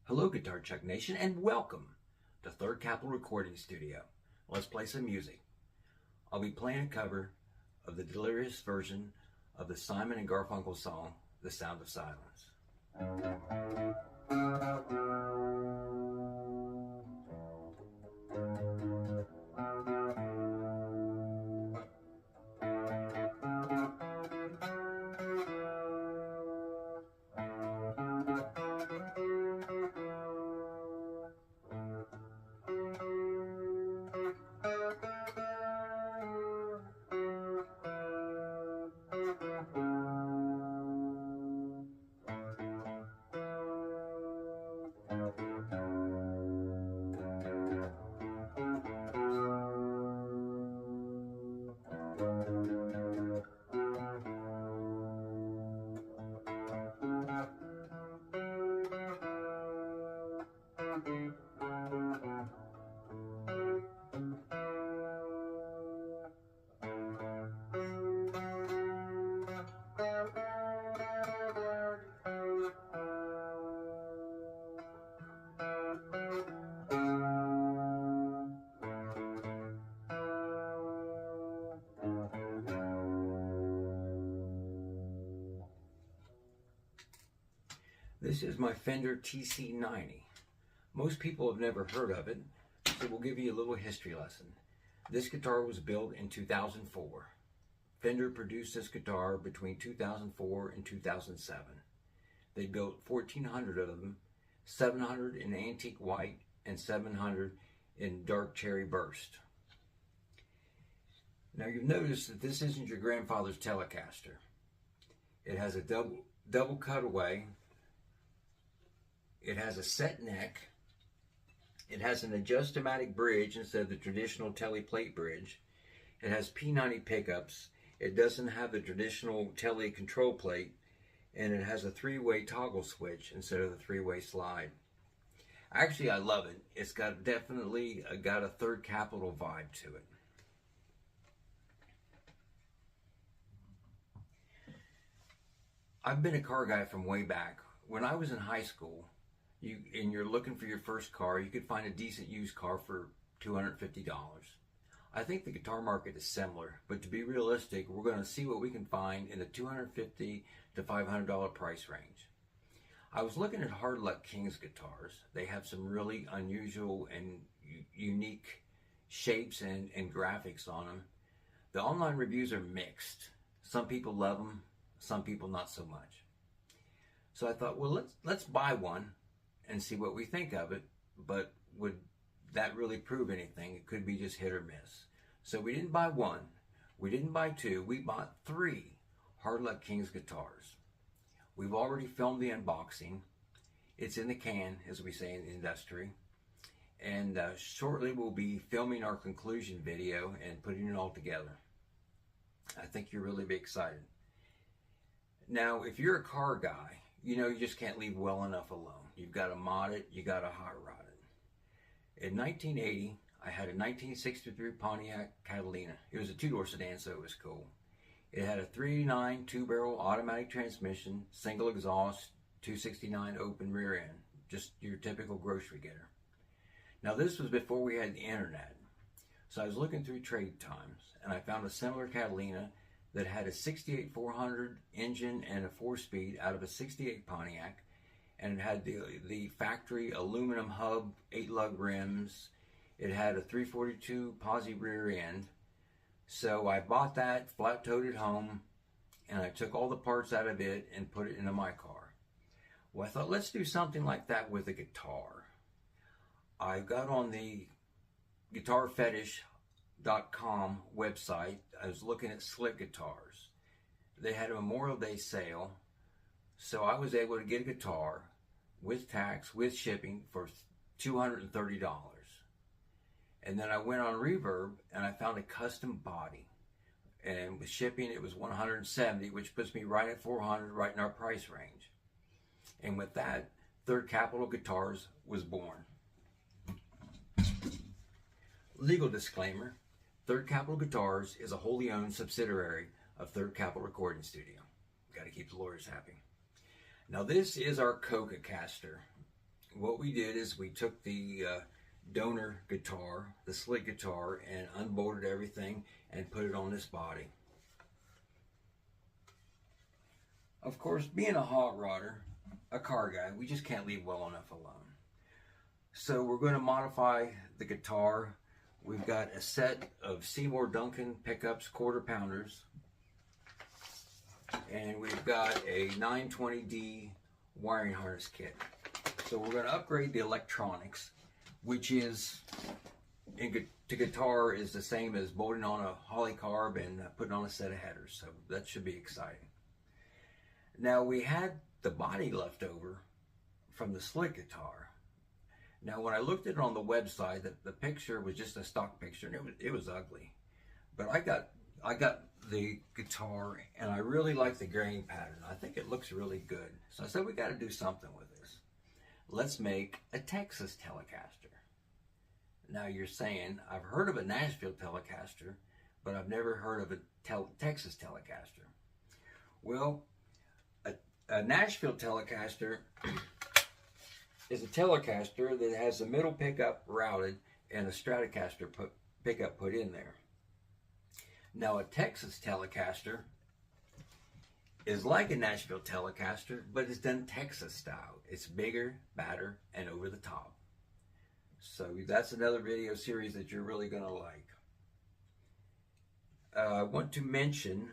Hello, Guitar Chuck Nation, and welcome to Third Capital Recording Studio. Let's play some music. I'll be playing a cover of the Delirious version of the Simon and Garfunkel song, The Sound of Silence. This is my Fender TC90. Most people have never heard of it, so we'll give you a little history lesson. This guitar was built in 2004. Fender produced this guitar between 2004 and 2007. They built 1,400 of them, 700 in antique white and 700 in dark cherry burst. Now you've noticed that this isn't your grandfather's Telecaster. It has a double cutaway. It has a set neck. It has an adjustomatic bridge instead of the traditional Tele plate bridge. It has P90 pickups. It doesn't have the traditional Tele control plate, and it has a three-way toggle switch instead of the three-way slide. Actually, I love it. It's definitely got a Third Capital vibe to it. I've been a car guy from way back. When I was in high school, and you're looking for your first car, you could find a decent used car for $250. I think the guitar market is similar, but to be realistic, we're going to see what we can find in the $250 to $500 price range. I was looking at Hard Luck Kings guitars. They have some really unusual and unique shapes and graphics on them. The online reviews are mixed. Some people love them, some people not so much. So I thought, well, let's buy one and see what we think of it, but would that really prove anything? It could be just hit or miss. So we didn't buy one, we didn't buy two, we bought 3 Hard Luck Kings guitars. We've already filmed the unboxing. It's in the can, as we say in the industry. And shortly we'll be filming our conclusion video and putting it all together. I think you'll really be excited. Now, if you're a car guy, you know you just can't leave well enough alone. You've got to mod it, you got to hot rod it. In 1980, I had a 1963 Pontiac Catalina. It was a 2-door sedan, so it was cool. It had a 389 2-barrel automatic transmission, single exhaust, 269 open rear end. Just your typical grocery getter. Now this was before we had the internet. So I was looking through Trade Times, and I found a similar Catalina that had a 68 400 engine and a 4-speed out of a 68 Pontiac, and it had the factory aluminum hub, 8-lug rims. It had a 342 posi rear end. So I bought that, flat-towed it home, and I took all the parts out of it and put it into my car. Well, I thought, let's do something like that with a guitar. I got on the guitarfetish.com website. I was looking at Slick Guitars. They had a Memorial Day sale, so I was able to get a guitar with tax, with shipping, for $230. And then I went on Reverb and I found a custom body, and with shipping it was $170, which puts me right at $400, right in our price range. And with that, Third Capital Guitars was born. Legal disclaimer: Third Capital Guitars is a wholly owned subsidiary of Third Capital Recording Studio. Got to keep the lawyers happy. Now this is our Coca Caster. what we did is we took the donor guitar, the slick guitar, and unbolted everything and put it on this body. Of course, being a hot rodder, a car guy, we just can't leave well enough alone. So we're going to modify the guitar. We've got a set of Seymour Duncan pickups, quarter pounders, and we've got a 920D wiring harness kit. So we're going to upgrade the electronics, which is to guitar is the same as bolting on a Holley carb and putting on a set of headers. So that should be exciting. Now we had the body left over from the slick guitar. Now when I looked at it on the website, the picture was just a stock picture, and it was ugly. But I got the guitar, and I really like the grain pattern. I think it looks really good. So I said we got to do something with this. Let's make a Texas Telecaster. Now you're saying, I've heard of a Nashville Telecaster, but I've never heard of a Texas Telecaster. Well, a Nashville Telecaster is a Telecaster that has the middle pickup routed and a Stratocaster pickup put in there. Now a Texas Telecaster is like a Nashville Telecaster, but it's done Texas style. It's bigger, badder, and over the top. So that's another video series that you're really going to like. I want to mention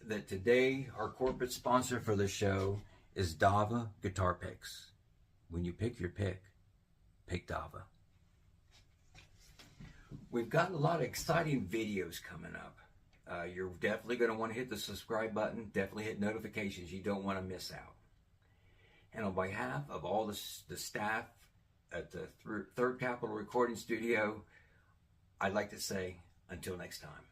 that today our corporate sponsor for the show is Dava Guitar Picks. When you pick your pick Dava. We've got a lot of exciting videos coming up. You're definitely going to want to hit the subscribe button. Definitely hit notifications. You don't want to miss out. And on behalf of all the staff at the Third Capital Recording Studio, I'd like to say until next time.